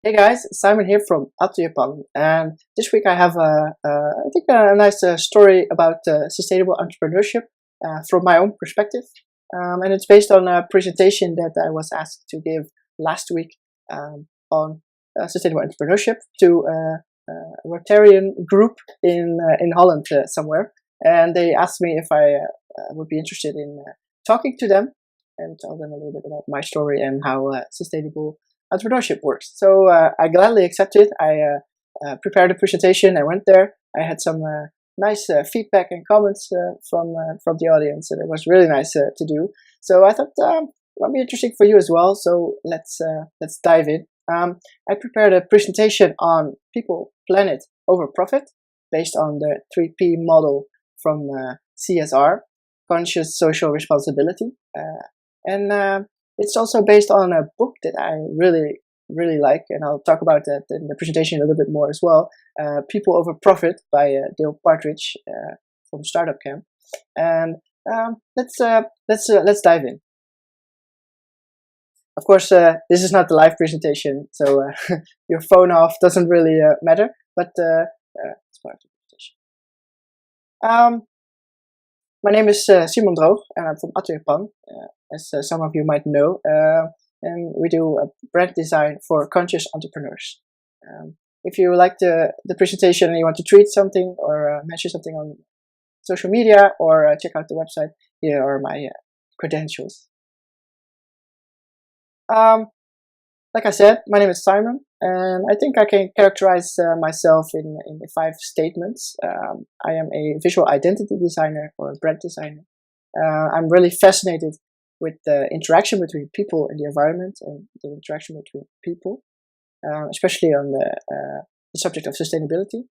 Hey guys, Simon here from Japan, and this week I have I think a nice story about sustainable entrepreneurship from my own perspective, and it's based on a presentation that I was asked to give last week on sustainable entrepreneurship to a Rotarian group in Holland somewhere, and they asked me if I would be interested in talking to them and tell them a little bit about my story and how sustainable entrepreneurship works. So I gladly accepted. I prepared a presentation. I went there. I had some nice feedback and comments from the audience, and it was really nice to do. So I thought it might be interesting for you as well. So let's dive in. I prepared a presentation on people, planet over profit, based on the 3P model from CSR, conscious social responsibility, and it's also based on a book that I really like, and I'll talk about that in the presentation a little bit more as well. People Over Profit by Dale Partridge from Startup Camp, and let's dive in. Of course, this is not the live presentation, so your phone off doesn't really matter, but it's part of the presentation. My name is Simon Droog, and I'm from Japan, as some of you might know, and we do brand design for conscious entrepreneurs. If you like the presentation and you want to tweet something or mention something on social media or check out the website, here are my credentials. Like I said, my name is Simon, and I think I can characterize myself in 5 statements. I am a visual identity designer or a brand designer. I'm really fascinated with the interaction between people and the environment and the interaction between people, especially on the subject of sustainability.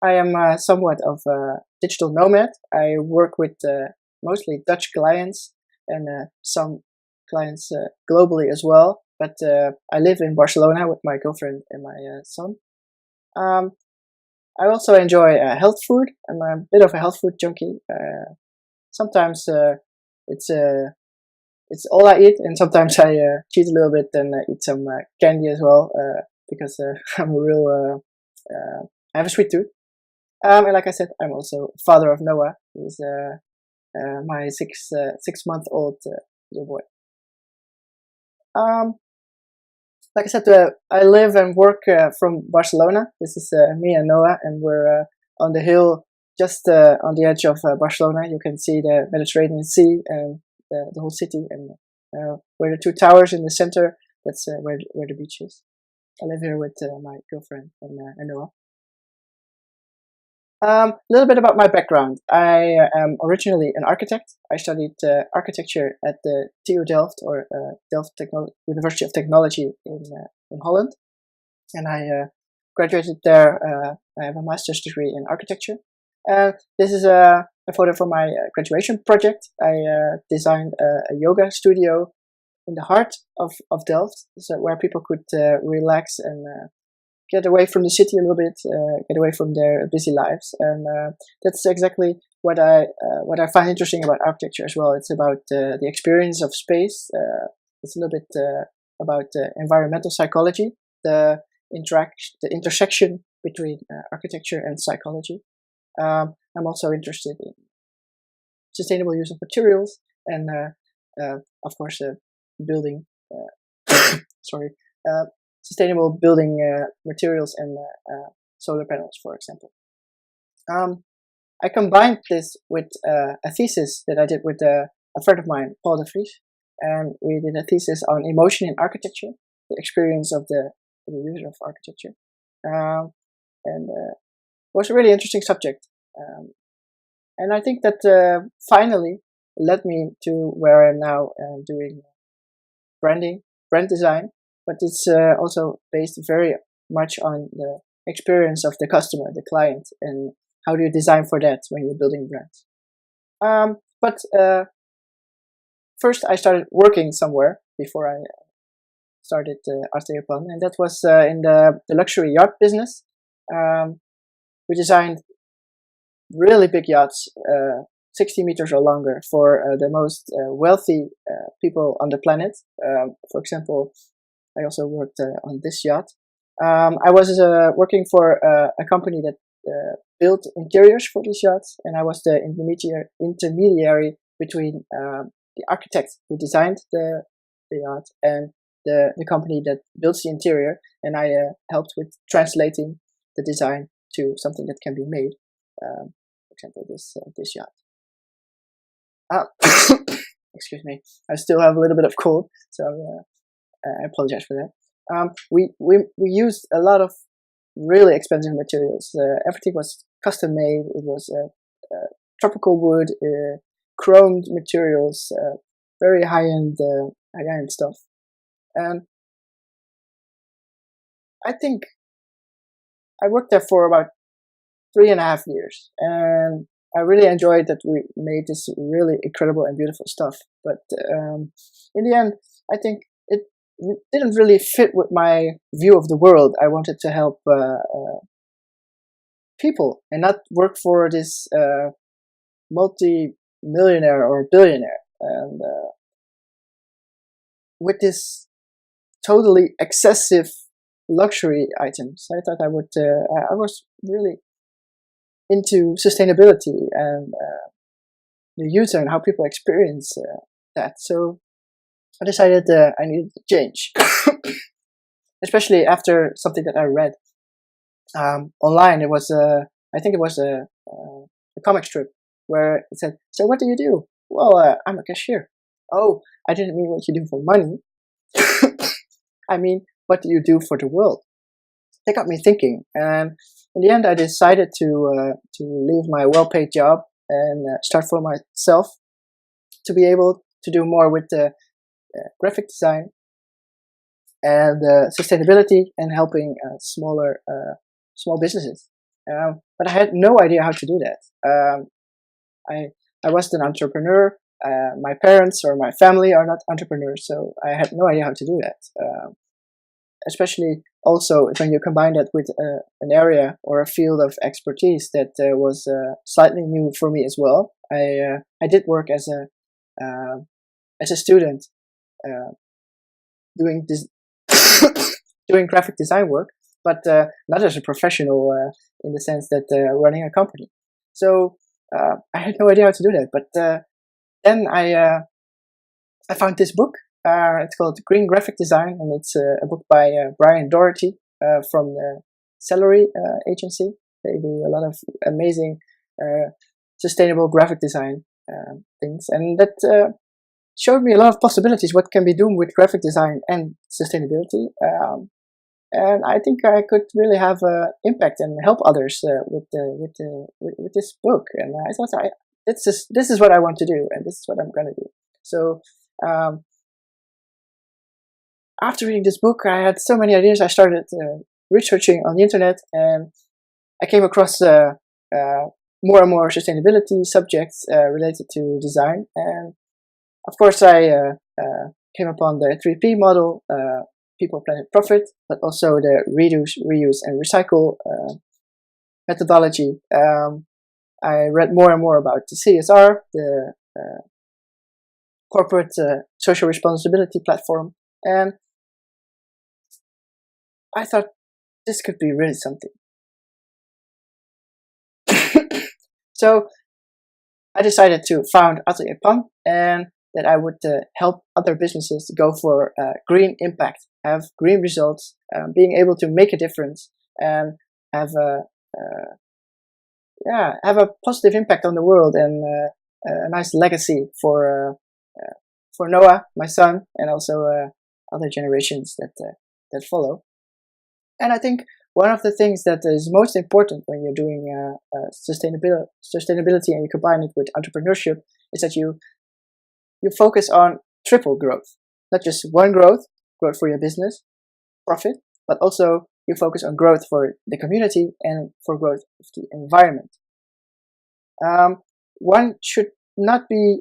I am somewhat of a digital nomad. I work with mostly Dutch clients and some clients globally as well. But I live in Barcelona with my girlfriend and my son. I also enjoy health food. I'm a bit of a health food junkie. Sometimes it's all I eat, and sometimes I cheat a little bit and eat some candy as well because I'm a real I have a sweet tooth. And like I said, I'm also father of Noah, who's my 6-month-old little boy. Like I said, I live and work from Barcelona. This is me and Noah, and we're on the hill just on the edge of Barcelona. You can see the Mediterranean Sea and the whole city, and where the 2 towers in the center, that's where the beach is. I live here with my girlfriend and Noah. A little bit about my background. I am originally an architect. I studied architecture at the TU Delft, or Delft University of Technology in Holland, and I graduated there. I have a master's degree in architecture. This is a photo from my graduation project. I designed a yoga studio in the heart of Delft, so where people could relax and get away from the city a little bit, get away from their busy lives, and that's exactly what I find interesting about architecture as well. It's about the experience of space. It's a little bit about environmental psychology, the intersection between architecture and psychology. I'm also interested in sustainable use of materials and, of course, building. Sorry. Sustainable building materials and solar panels, for example. I combined this with a thesis that I did with a friend of mine, Paul de Vries, and we did a thesis on emotion in architecture, the experience of the user of architecture, and it was a really interesting subject. And I think that finally led me to where I'm now doing brand design, but it's also based very much on the experience of the customer, the client, and how do you design for that when you're building brands. But first I started working somewhere before I started Arte Japan, and that was in the luxury yacht business. We designed really big yachts, 60 meters or longer, for the most wealthy people on the planet. For example, I also worked on this yacht. I was working for a company that built interiors for these yachts, and I was the intermediary between the architect who designed the yacht and the company that builds the interior, and I helped with translating the design to something that can be made. For example, this yacht. Excuse me, I still have a little bit of cold, so I apologize for that. We used a lot of really expensive materials. Everything was custom made. It was tropical wood, chromed materials, very high-end stuff. And I think I worked there for about 3.5 years, and I really enjoyed that we made this really incredible and beautiful stuff. But in the end, I think it didn't really fit with my view of the world. I wanted to help people and not work for this multi-millionaire or billionaire. And with this totally excessive luxury items, I thought I would. I was really into sustainability and the user and how people experience that. So I decided I needed to change, especially after something that I read online. It was I think it was a comic strip where it said, "So what do you do?" "Well, I'm a cashier." "Oh, I didn't mean what you do for money. I mean, what do you do for the world?" That got me thinking, and in the end, I decided to leave my well-paid job and start for myself, to be able to do more with the graphic design and sustainability and helping small businesses. But I had no idea how to do that. I wasn't an entrepreneur. My parents or my family are not entrepreneurs, so I had no idea how to do that. Especially also when you combine that with an area or a field of expertise that was slightly new for me as well. I did work as a student doing this doing graphic design work, but not as a professional in the sense that running a company. So I had no idea how to do that. But then I found this book. It's called Green Graphic Design, and it's a book by Brian Doherty from the Celery agency. They do a lot of amazing sustainable graphic design things, and that showed me a lot of possibilities what can be done with graphic design and sustainability. And I think I could really have an impact and help others with this book. And I thought, this is what I want to do, and this is what I'm going to do. So after reading this book, I had so many ideas. I started researching on the internet, and I came across more and more sustainability subjects related to design. And of course, I came upon the 3P model, People, Planet, Profit, but also the reuse, and recycle methodology. I read more and more about the CSR, the corporate social responsibility platform, and I thought this could be really something. So I decided to found Atelier Pan, and that I would help other businesses go for green impact, have green results, being able to make a difference, and have a positive impact on the world, and a nice legacy for Noah, my son, and also other generations that follow. And I think one of the things that is most important when you're doing sustainability and you combine it with entrepreneurship is that you focus on triple growth, not just one growth for your business, profit, but also you focus on growth for the community and for growth of the environment. One should not be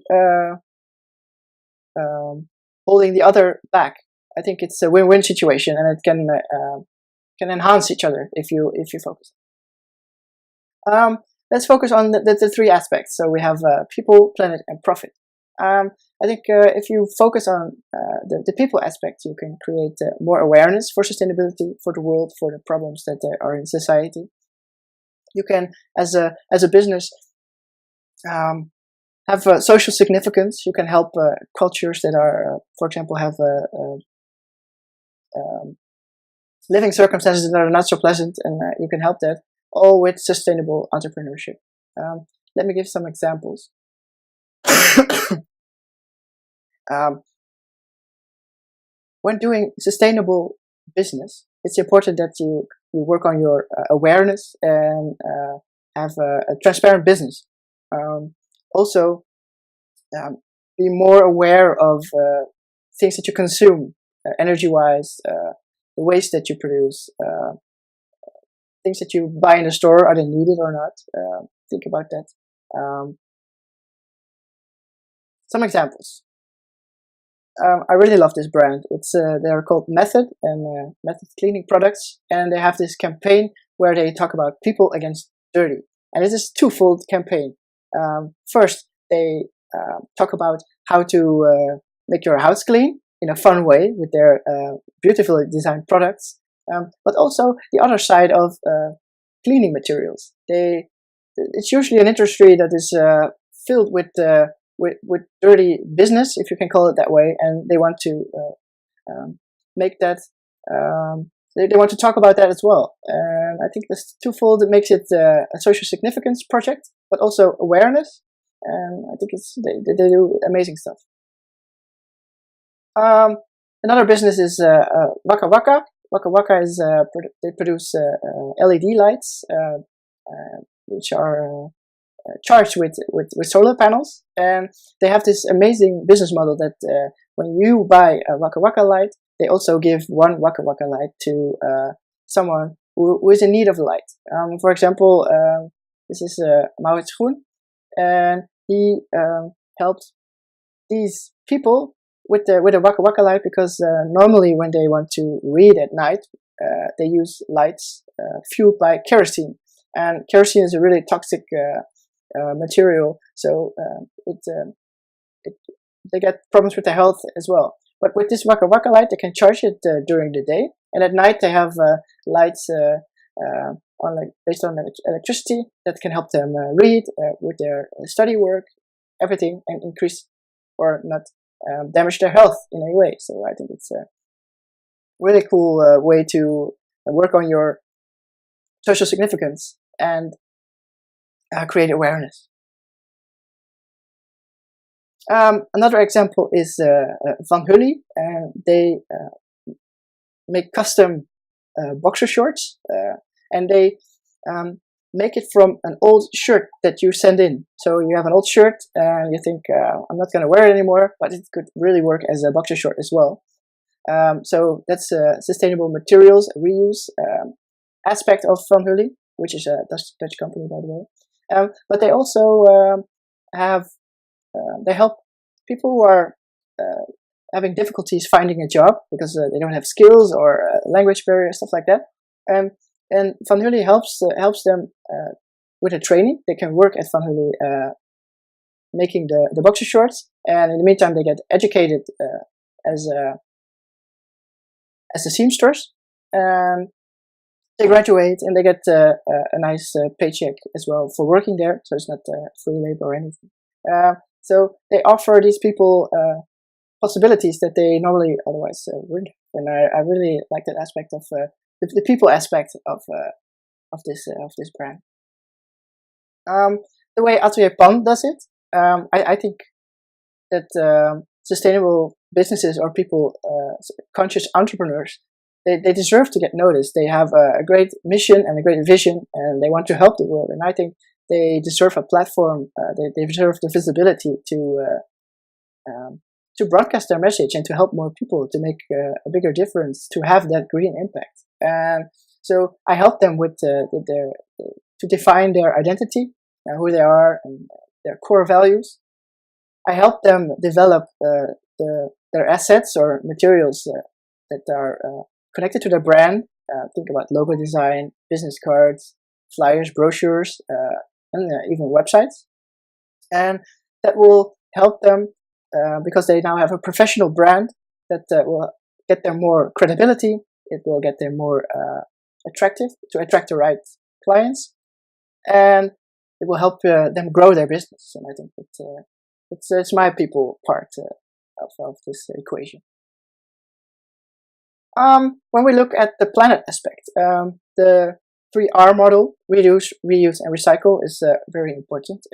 holding the other back. I think it's a win-win situation, and it can enhance each other if you focus. Let's focus on the three aspects. So we have people, planet, and profit. I think if you focus on the people aspect, you can create more awareness for sustainability, for the world, for the problems that are in society. You can, as a business, have social significance. You can help cultures that are, for example, have living circumstances that are not so pleasant, and you can help that, all with sustainable entrepreneurship. Let me give some examples. When doing sustainable business, it's important that you work on your awareness and have a transparent business. Also, be more aware of things that you consume, energy-wise, the waste that you produce, things that you buy in the store, are they needed or not? Think about that. Some examples. I really love this brand. They are called Method and Method Cleaning Products, and they have this campaign where they talk about people against dirty. And it is a twofold campaign. First, they talk about how to make your house clean in a fun way with their beautifully designed products, but also the other side of cleaning materials. It's usually an industry that is filled with dirty business, if you can call it that way, and they want to make that. They want to talk about that as well. And I think this twofold makes it a social significance project, but also awareness. And I think they do amazing stuff. Another business is Waka Waka. Waka Waka is they produce LED lights, which are charged with solar panels, and they have this amazing business model that when you buy a Waka Waka light, they also give one Waka Waka light to someone who is in need of a light. For example, this is Maurits Groen, and he helped these people with a Waka Waka light because normally when they want to read at night, they use lights fueled by kerosene, and kerosene is a really toxic material, so they get problems with their health as well. But with this Waka Waka light, they can charge it during the day, and at night they have lights based on electricity that can help them read with their study work, everything, and increase or not damage their health in any way. So I think it's a really cool way to work on your social significance and create awareness. Another example is Van Hully, and they make custom boxer shorts, and they make it from an old shirt that you send in. So you have an old shirt and you think, I'm not going to wear it anymore, but it could really work as a boxer short as well. So that's sustainable materials reuse aspect of Van Hully, which is a Dutch company, by the way. But they also they help people who are having difficulties finding a job because they don't have skills or language barrier, stuff like that. And Van Hully helps them with a training. They can work at Van Hully making the boxer shorts, and in the meantime they get educated as a seamstress. They graduate and they get a nice paycheck as well for working there, so it's not free labor or anything. So they offer these people possibilities that they normally otherwise wouldn't. And I really like that aspect of the people aspect of this brand. The way Atelier Pan does it, I think that sustainable businesses or people, conscious entrepreneurs, they deserve to get noticed. They have a great mission and a great vision, and they want to help the world. And I think they deserve a platform. They deserve the visibility to broadcast their message and to help more people, to make a bigger difference, to have that green impact. And so I help them with to define their identity, who they are, and their core values. I help them develop their assets or materials that are connected to their brand. Think about logo design, business cards, flyers, brochures, and even websites. And that will help them because they now have a professional brand that will get them more credibility. It will get them more attractive to attract the right clients, and it will help them grow their business. And I think that it's my people part of this equation. When we look at the planet aspect, the 3R model, reduce, reuse, and recycle, is very important.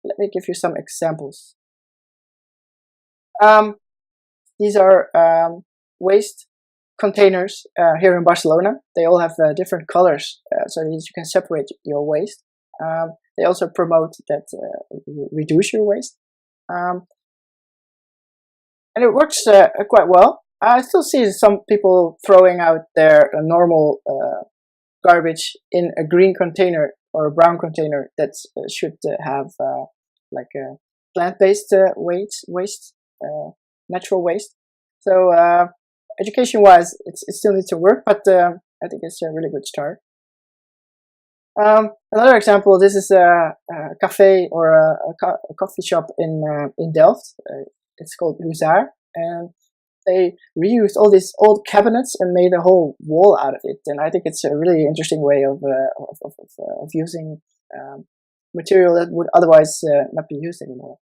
Let me give you some examples. These are waste containers here in Barcelona. They all have different colors so that you can separate your waste. They also promote that you reduce your waste. And it works quite well. I still see some people throwing out their normal garbage in a green container or a brown container that should have like a plant-based waste, natural waste. So education-wise, it still needs to work, but I think it's a really good start. Another example, this is a cafe or a coffee shop in Delft. It's called Huzaar, and they reused all these old cabinets and made a whole wall out of it. And I think it's a really interesting way of using material that would otherwise not be used anymore.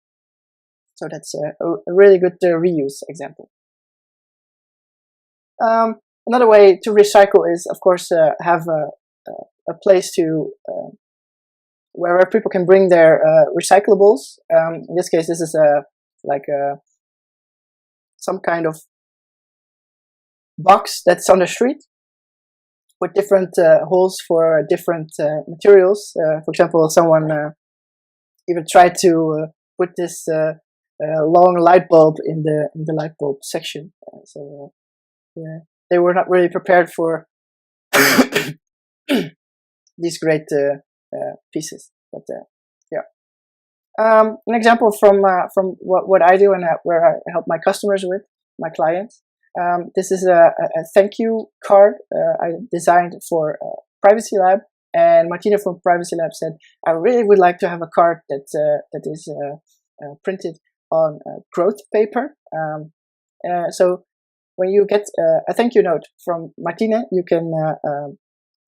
So that's a really good reuse example. Another way to recycle is, of course, have a place to where people can bring their recyclables. In this case, this is some kind of box that's on the street with different holes for different materials. For example, someone even tried to put this long light bulb in the light bulb section. So they were not really prepared for these great pieces. But yeah. An example from what I do and where I help my customers with, my clients. This is a thank you card I designed for Privacy Lab, and Martina from Privacy Lab said, I really would like to have a card that is printed on growth paper. So when you get a thank you note from Martina, you can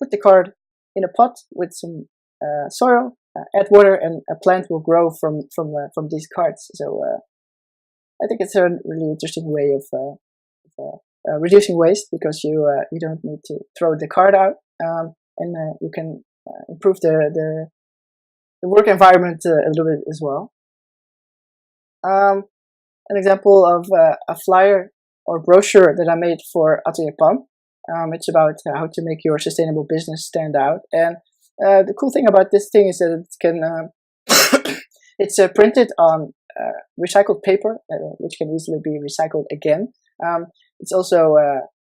put the card in a pot with some soil, add water, and a plant will grow from these cards. So I think it's a really interesting way of reducing waste, because you don't need to throw the card out, and you can improve the work environment a little bit as well. An example of a flyer or brochure that I made for Atelier Pan. It's about how to make your sustainable business stand out. And the cool thing about this thing is that it can it's printed on recycled paper, which can easily be recycled again. It's also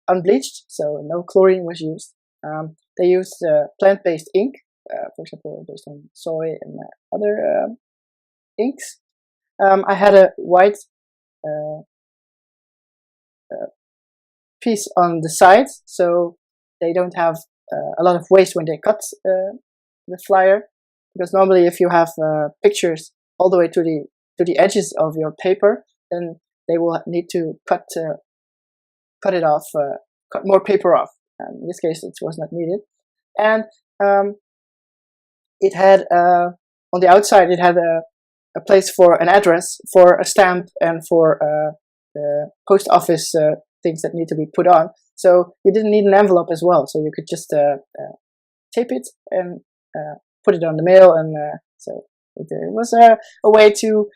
unbleached, so no chlorine was used. They used plant-based ink, for example, based on soy and other inks. I had a white piece on the side, so they don't have a lot of waste when they cut the flyer. Because normally, if you have pictures all the way to the edges of your paper, then they will need to cut it off, cut more paper off. In this case, it was not needed, and it had on the outside it had a place for an address, for a stamp, and for the post office things that need to be put on. So you didn't need an envelope as well. So you could just tape it and put it on the mail, and so it was a way to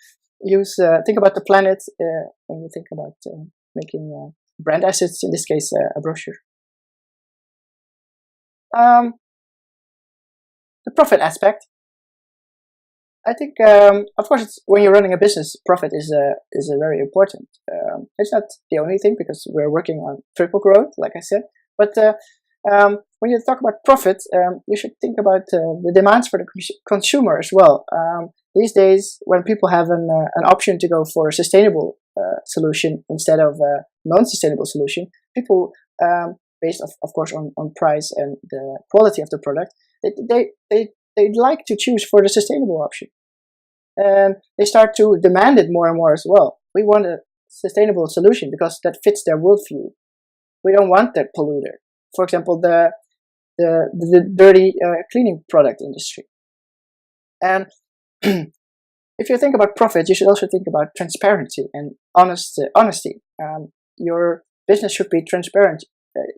use think about the planet when you think about making brand assets. In this case, a brochure. The profit aspect. I think, of course, when you're running a business, profit is very important. It's not the only thing, because we're working on triple growth, like I said. But when you talk about profit, you should think about the demands for the consumer as well. These days, when people have an option to go for a sustainable solution instead of a non-sustainable solution, people, based of course on price and the quality of the product, they'd like to choose for the sustainable option. And they start to demand it more and more as well. we want a sustainable solution because that fits their worldview. We don't want that polluter. For example, the dirty cleaning product industry. And if you think about profit, you should also think about transparency and honesty. Your business should be transparent.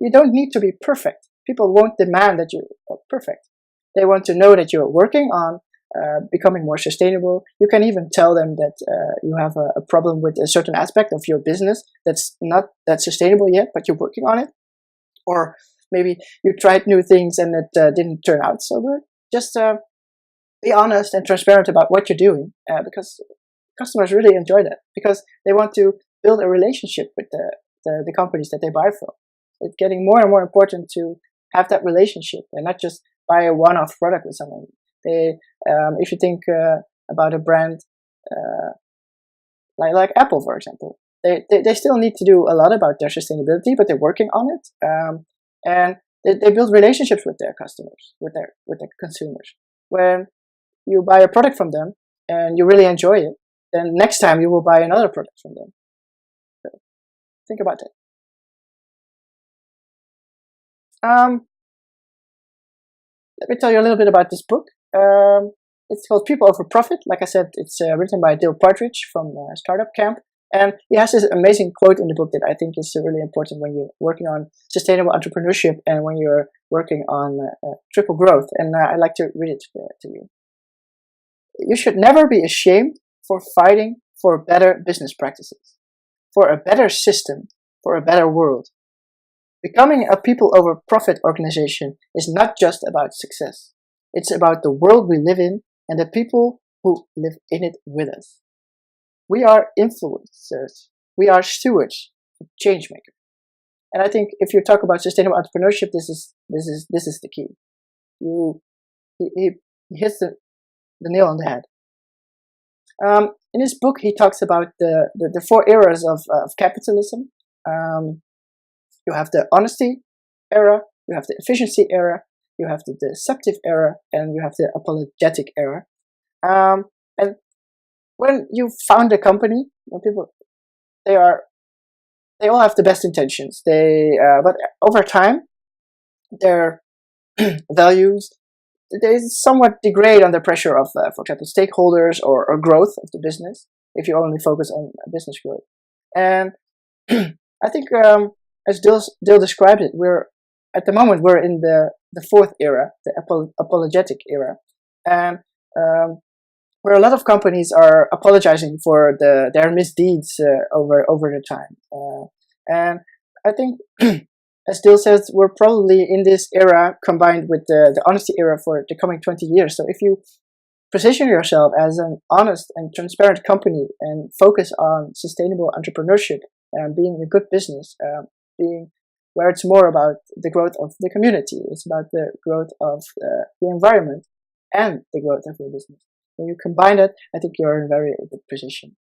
You don't need to be perfect. People won't demand that you are perfect. They want to know that you're working on becoming more sustainable. You can even tell them that you have a problem with a certain aspect of your business that's not that sustainable yet, but you're working on it. Or maybe you tried new things and it didn't turn out so good. Just be honest and transparent about what you're doing, because customers really enjoy that, because they want to build a relationship with the companies that they buy from. It's getting more and more important to have that relationship and not just buy a one-off product with someone. If you think about a brand like Apple, for example, they still need to do a lot about their sustainability, but they're working on it, and they build relationships with their customers, with their consumers. When you buy a product from them and you really enjoy it, then next time you will buy another product from them. So think about that. Let me tell you a little bit about this book. It's called People Over Profit. Like I said, it's written by Dale Partridge from Startup Camp. And he has this amazing quote in the book that I think is really important when you're working on sustainable entrepreneurship and when you're working on triple growth. And I'd like to read it to you. You should never be ashamed for fighting for better business practices, for a better system, for a better world. Becoming a people over profit organization is not just about success. It's about the world we live in and the people who live in it with us. We are influencers. We are stewards, change makers. And I think if you talk about sustainable entrepreneurship, this is the key. He hits the nail on the head. In his book, he talks about the four eras of capitalism. You have the honesty era, you have the efficiency era, you have the deceptive era, and you have the apologetic era. And when you found a company, when people, they all have the best intentions. But over time, their values, they somewhat degrade under pressure of, for example, stakeholders or growth of the business, if you only focus on business growth. And I think, as Dale described it, at the moment we're in the fourth era, the apologetic era, and where a lot of companies are apologizing for their misdeeds over the time. And I think, as Dale says, we're probably in this era combined with the honesty era for the coming 20 years. So if you position yourself as an honest and transparent company and focus on sustainable entrepreneurship and being a good business, being where it's more about the growth of the community, it's about the growth of the environment and the growth of your business. When you combine it, I think you're in a very good position.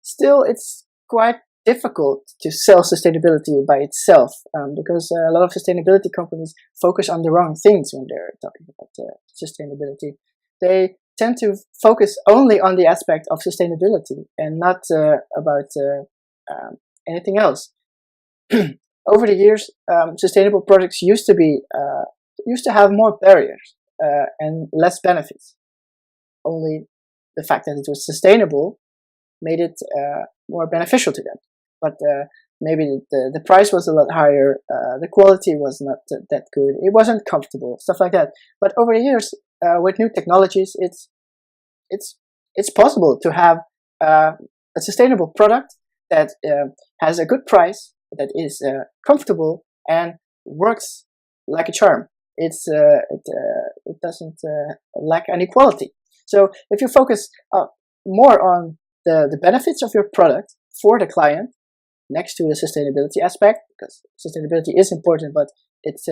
Still, it's quite difficult to sell sustainability by itself, because a lot of sustainability companies focus on the wrong things when they're talking about sustainability. They tend to focus only on the aspect of sustainability and not about anything else. Over the years, sustainable products used to have more barriers and less benefits. Only the fact that it was sustainable made it more beneficial to them. But maybe the price was a lot higher, the quality was not that good, it wasn't comfortable, stuff like that. But over the years, with new technologies, it's possible to have a sustainable product that has a good price, that is comfortable and works like a charm. It doesn't lack any quality. So if you focus more on the benefits of your product for the client, next to the sustainability aspect, because sustainability is important, but it's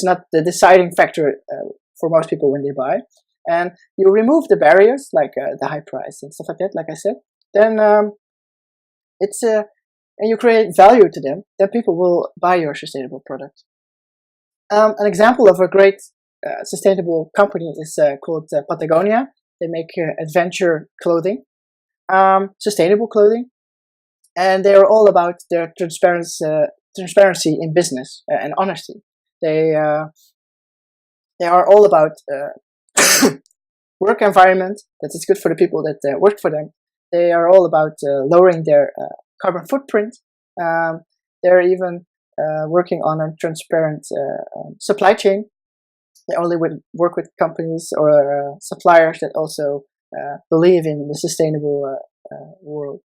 not the deciding factor for most people when they buy, and you remove the barriers like the high price and stuff like that, like I said, then and you create value to them, then people will buy your sustainable product. An example of a great sustainable company is called Patagonia. They make adventure clothing. sustainable clothing, and they are all about their transparency in business and honesty. They are all about work environment that is good for the people that work for them. They are all about lowering their carbon footprint. They're even working on a transparent supply chain. They only would work with companies or suppliers that also believe in the sustainable world.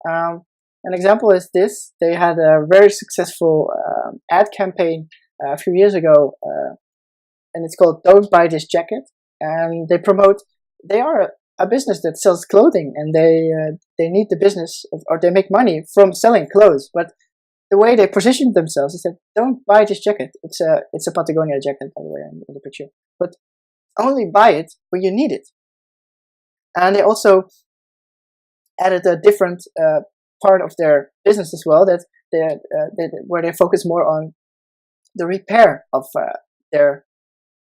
An example is this. They had a very successful ad campaign a few years ago, and it's called "Don't Buy This Jacket." And they are a business that sells clothing, and they need the business or they make money from selling clothes. But the way they positioned themselves is that don't buy this jacket. It's a Patagonia jacket, by the way, in the picture. But only buy it when you need it. And they also added a different part of their business as well, where they focus more on the repair of their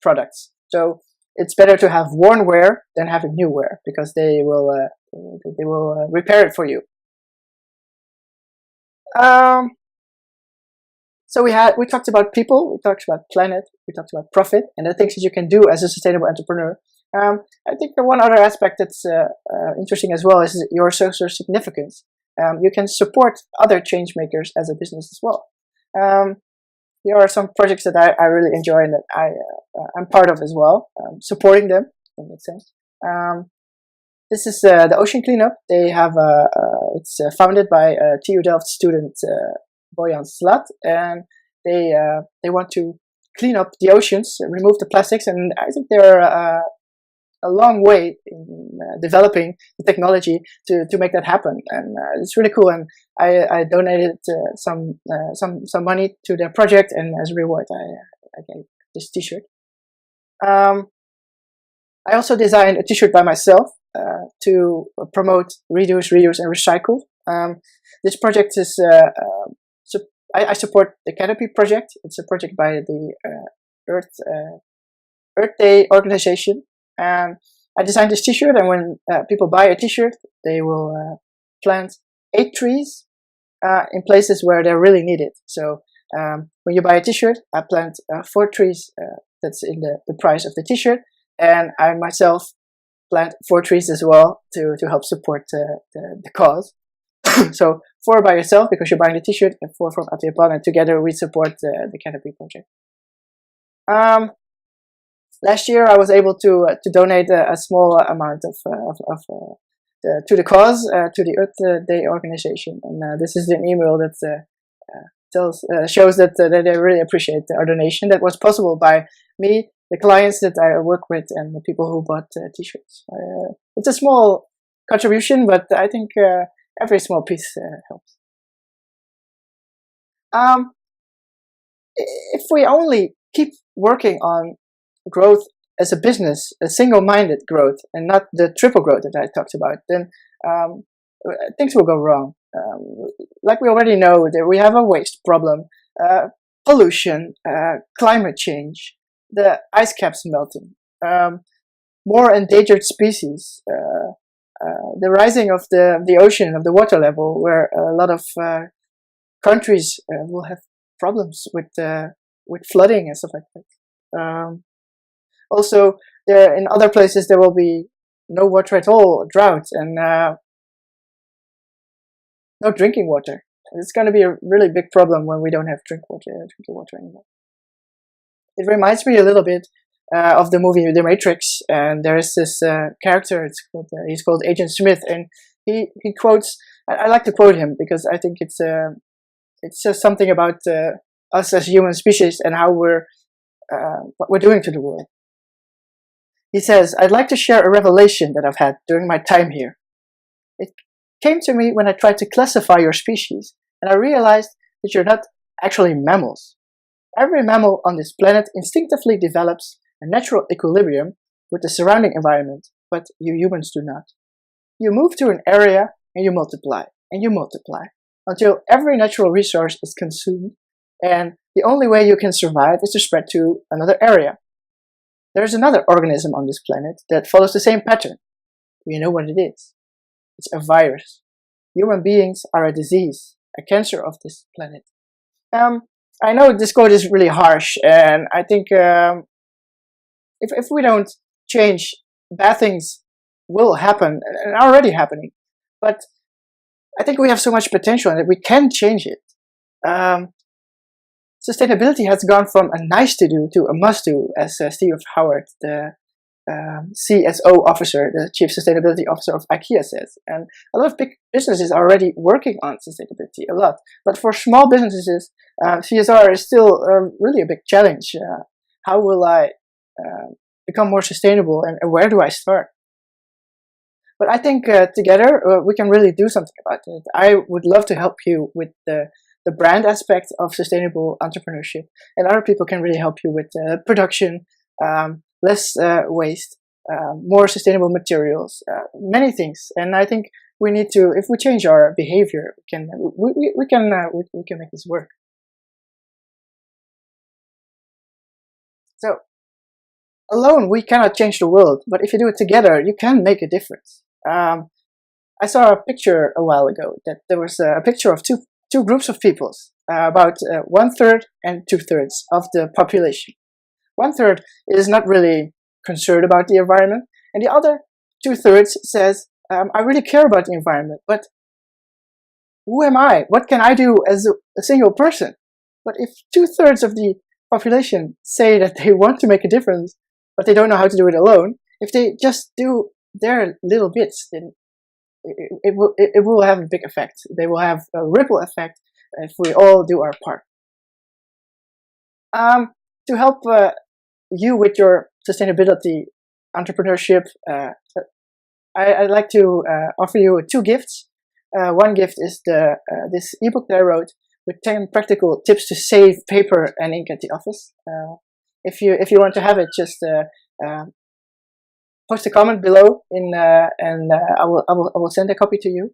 products. So it's better to have worn wear than having new wear, because they will repair it for you. So we talked about people, we talked about planet, we talked about profit, and the things that you can do as a sustainable entrepreneur. I think one other aspect that's interesting as well is your social significance. You can support other change makers as a business as well. Here are some projects that I really enjoy and that I'm part of as well, supporting them in that sense. This is the Ocean Cleanup. They have it's founded by TU Delft student Bojan Slat, and they want to clean up the oceans, remove the plastics, and I think they're a long way in developing the technology to make that happen, and it's really cool. And I donated some money to their project, and as a reward, I gave this T-shirt. I also designed a T-shirt by myself to promote reduce, reuse, and recycle. This project is I support the Canopy project. It's a project by the Earth Day organization. I designed this T-shirt, and when people buy a T-shirt, they will plant 8 trees in places where they're really needed. So when you buy a T-shirt, I plant 4 trees. That's in the price of the T-shirt, and I myself plant 4 trees as well to help support the cause. So 4 by yourself because you're buying the T-shirt, and 4 from Atelier Plan, and together we support the Canopy project. Last year, I was able to donate a small amount to the cause, to the Earth Day organization, and this is an email that shows that they really appreciate our donation. That was possible by me, the clients that I work with, and the people who bought T-shirts. It's a small contribution, but I think every small piece helps. If we only keep working on growth as a business, a single-minded growth, and not the triple growth that I talked about, then things will go wrong. Like we already know, that we have a waste problem, pollution, climate change, the ice caps melting, more endangered species, the rising of the ocean, of the water level, where a lot of countries will have problems with flooding and stuff like that. Also, in other places there will be no water at all, drought, and no drinking water. It's going to be a really big problem when we don't have drinking water anymore. It reminds me a little bit of the movie The Matrix, and there is this character. He's called Agent Smith, and he quotes. I like to quote him because I think it says something about us as human species and how what we're doing to the world. He says, "I'd like to share a revelation that I've had during my time here. It came to me when I tried to classify your species, and I realized that you're not actually mammals. Every mammal on this planet instinctively develops a natural equilibrium with the surrounding environment, but you humans do not. You move to an area and you multiply until every natural resource is consumed, and the only way you can survive is to spread to another area. There is another organism on this planet that follows the same pattern. Do you know what it is? It's a virus. Human beings are a disease, a cancer of this planet. I know this quote is really harsh, and I think if we don't change, bad things will happen and are already happening. But I think we have so much potential that we can change it. Sustainability has gone from a nice to do to a must do, as Steve Howard, the CSO officer, the Chief Sustainability Officer of IKEA, says. And a lot of big businesses are already working on sustainability a lot. But for small businesses, CSR is still really a big challenge. How will I become more sustainable, and where do I start? But I think together we can really do something about it. I would love to help you with the brand aspect of sustainable entrepreneurship, and other people can really help you with production, less waste, more sustainable materials, many things. And I think we need to, if we change our behavior, we can make this work. So alone we cannot change the world, but if you do it together, you can make a difference. I saw a picture a while ago that there was a picture of two groups of peoples, about 1/3 and 2/3 of the population. 1/3 is not really concerned about the environment, and the other 2/3 says, I really care about the environment, but who am I? What can I do as a single person? But if 2/3 of the population say that they want to make a difference, but they don't know how to do it alone, if they just do their little bits, then it will have a big effect. They will have a ripple effect if we all do our part. To help you with your sustainability entrepreneurship, I'd like to offer you 2 gifts. One gift is this ebook that I wrote with 10 practical tips to save paper and ink at the office. If you want to have it, just post a comment below, and I will send a copy to you.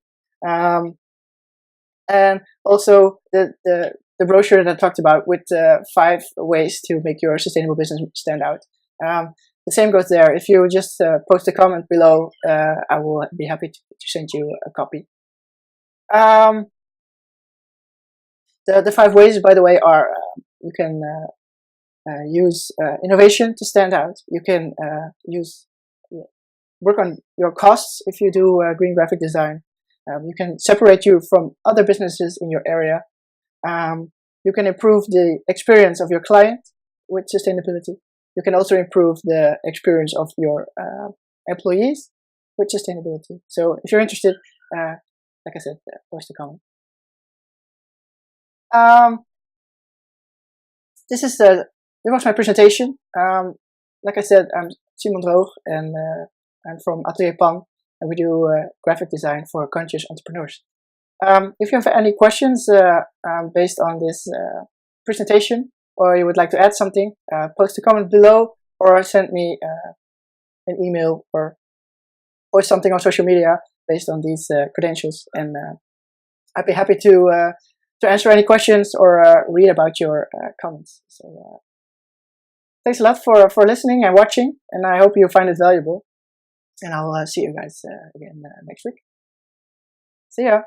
And also the brochure that I talked about with 5 ways to make your sustainable business stand out. The same goes there. If you just post a comment below, I will be happy to send you a copy. The 5 ways, by the way, are you can use innovation to stand out. You can work on your costs if you do green graphic design. You can separate you from other businesses in your area. You can improve the experience of your client with sustainability. You can also improve the experience of your employees with sustainability. So if you're interested, like I said, post a comment. This was my presentation. Like I said, I'm Simon Droog, and I'm from Atelier Pan, and we do graphic design for conscious entrepreneurs. If you have any questions based on this presentation, or you would like to add something, post a comment below, or send me an email, or post something on social media based on these credentials, and I'd be happy to answer any questions or read about your comments. So thanks a lot for listening and watching, and I hope you find it valuable. And I'll see you guys again next week. See ya.